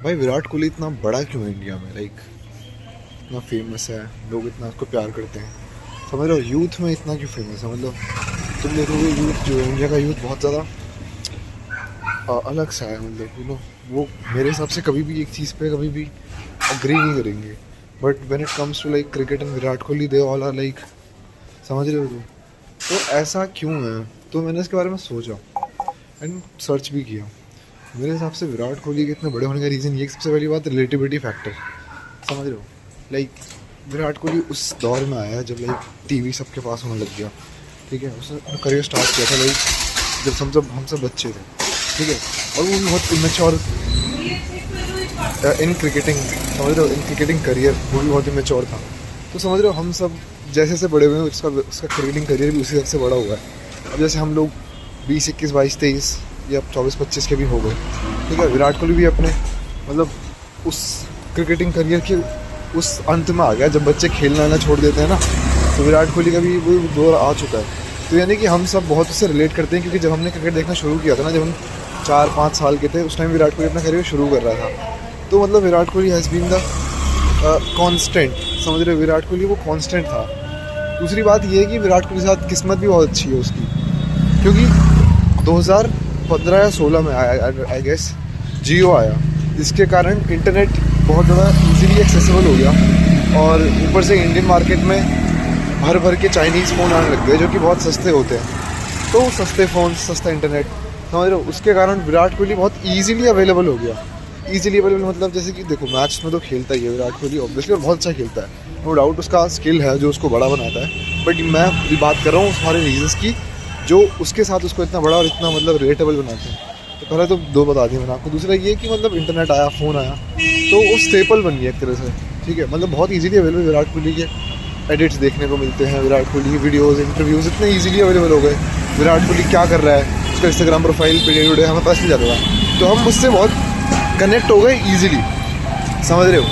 भाई विराट कोहली इतना बड़ा क्यों है इंडिया में, लाइक इतना फेमस है, लोग इतना उसको प्यार करते हैं, समझ रहे हो? यूथ में इतना क्यों फेमस है? मतलब तुम देखोगे यूथ जो है, इंडिया का यूथ बहुत ज़्यादा अलग सा है, मतलब वो मेरे हिसाब से कभी भी एक चीज़ पे कभी भी अग्री नहीं करेंगे, but when it comes to like cricket and Virat Kohli they all are like, समझ रहे हो तुम? तो ऐसा क्यों है? तो मैंने इसके बारे में सोचा एंड सर्च भी किया। मेरे हिसाब से विराट कोहली के इतने बड़े होने का रीज़न ये, सबसे पहली बात रिलेटिविटी फैक्टर, समझ रहे हो? लाइक विराट कोहली उस दौर में आया जब लाइक टीवी सबके पास होने लग गया, ठीक है? उसने करियर स्टार्ट किया था लाइक जब हम सब बच्चे थे, ठीक है? और वो भी बहुत इमेच्योर इन क्रिकेटिंग, समझ रहे हो? इन क्रिकेटिंग करियर वो भी बहुत इमेच्योर था। तो समझ रहे हो, हम सब जैसे से बड़े हुए हैं उसका क्रिकेटिंग करियर भी उसी सबसे बड़ा हुआ है। अब जैसे हम लोग 20, 21, 22, 23 या 24, 25 के भी हो गए, ठीक है? विराट कोहली भी अपने मतलब उस क्रिकेटिंग करियर के उस अंत में आ गया जब बच्चे खेलना ना छोड़ देते हैं ना, तो विराट कोहली का भी वो दौर आ चुका है। तो यानी कि हम सब बहुत उससे रिलेट करते हैं, क्योंकि जब हमने क्रिकेट देखना शुरू किया था ना, जब हम 4-5 साल के थे, उस टाइम विराट कोहली अपना करियर शुरू कर रहा था। तो मतलब Virat Kohli has been the constant, समझ रहे हो? विराट कोहली वो कांस्टेंट था। दूसरी बात ये है कि विराट कोहली के साथ किस्मत भी बहुत अच्छी है उसकी, क्योंकि 2015 या 16 में आया आई गेस जियो आया, जिसके कारण इंटरनेट बहुत ज़्यादा इजीली एक्सेसिबल हो गया, और ऊपर से इंडियन मार्केट में भर के चाइनीज़ फ़ोन आने लग गए जो कि बहुत सस्ते होते हैं। तो सस्ते फ़ोन, सस्ता इंटरनेट, समझ रहे हो? उसके कारण विराट कोहली बहुत ईजिली अवेलेबल हो गया। ईजिली अवेलेबल मतलब जैसे कि देखो, मैच में तो खेलता ही है विराट कोहली ऑब्वियसली, और बहुत अच्छा खेलता है, नो डाउट उसका स्किल है जो उसको बड़ा बनाता है। बट मैं बात कर रहा हूँ सारे रीजंस की जो उसके साथ उसको इतना बड़ा और इतना मतलब रिलेटेबल बनाते हैं। तो पहले तो दो बता दिए मैंने आपको। दूसरा ये कि मतलब इंटरनेट आया, फ़ोन आया, तो वो स्टेपल बन गया एक तरह से, ठीक है? मतलब बहुत ईजिली अवेलेबल विराट कोहली के एडिट्स देखने को मिलते हैं, विराट कोहली की वीडियोज़, इंटरव्यूज़ इतने ईजिली अवेलेबल हो गए। विराट कोहली क्या कर रहा है उसका इंस्टाग्राम प्रोफाइल पे डे टू डे हमें पता चल जाता था, तो हम उससे बहुत कनेक्ट हो गए ईजिली, समझ रहे हो?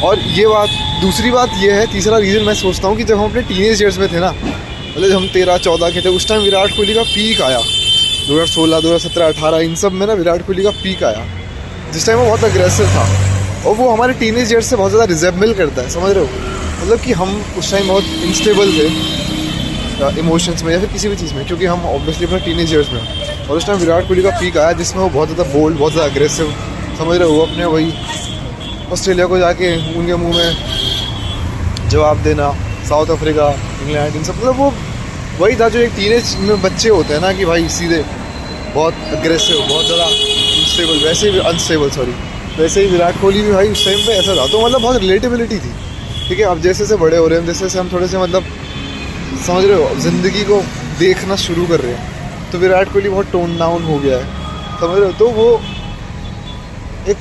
और ये बात, दूसरी बात ये है, तीसरा रीज़न मैं सोचता हूँ कि जब हम अपने टीनेज ईयर्स में थे ना, मतलब हम 13-14 के थे, उस टाइम विराट कोहली का पीक आया। 2016, 2017, 18 इन सब में ना विराट कोहली का पीक आया, जिस टाइम वो बहुत अग्रेसिव था, और वो हमारे टीनेज ईयर्स से बहुत ज़्यादा रिजेबल करता है, समझ रहे हो? मतलब कि हम उस टाइम बहुत इंस्टेबल थे इमोशंस में या फिर किसी भी चीज़ में, क्योंकि हम ऑब्वियसली अपने टीनेज ईयर्स में, और उस टाइम विराट कोहली का पीक आया जिसमें वो बहुत ज़्यादा बोल्ड, बहुत ज़्यादा अग्रेसिव, समझ रहे हो? वो अपने वही ऑस्ट्रेलिया को जाके उनके मुंह में जवाब देना, साउथ अफ्रीका, इंग्लैंड, इन सब, मतलब वो वही था जो एक टीनेज में बच्चे होते हैं ना, कि भाई सीधे बहुत अग्रेसिव, बहुत ज़्यादा अनस्टेबल, वैसे ही विराट कोहली भी भाई उस टाइम पे ऐसा था। तो मतलब बहुत रिलेटेबिलिटी थी, ठीक है? अब जैसे जैसे बड़े हो रहे हैं, जैसे जैसे हम थोड़े से मतलब समझ रहे हो ज़िंदगी को देखना शुरू कर रहे हैं, तो विराट कोहली बहुत टोन डाउन हो गया है, समझ रहे हो? तो वो एक,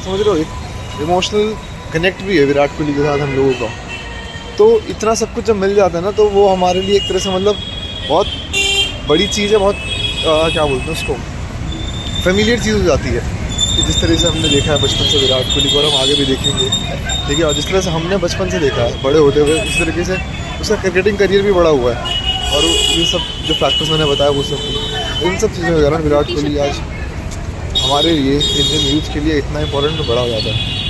समझ रहे हो, एक इमोशनल कनेक्ट भी है विराट कोहली के साथ हम लोगों का। तो इतना सब कुछ जब मिल जाता है ना, तो वो हमारे लिए एक तरह से मतलब बहुत बड़ी चीज़ है, बहुत क्या बोलते हैं उसको, फेमिलियर चीज़ हो जाती है, कि जिस तरह से हमने देखा है बचपन से विराट कोहली को, और हम आगे भी देखेंगे, ठीक है? और जिस तरह से हमने बचपन से देखा है बड़े होते हुए, उस तरीके से उसका क्रिकेटिंग करियर भी बड़ा हुआ है, और ये सब जो फैक्टर्स मैंने बताया वो सब, इन सब चीज़ों के कारण विराट कोहली आज हमारे लिए, इंडियन यूथ के लिए इतना इंपॉर्टेंट बड़ा हो जाता है।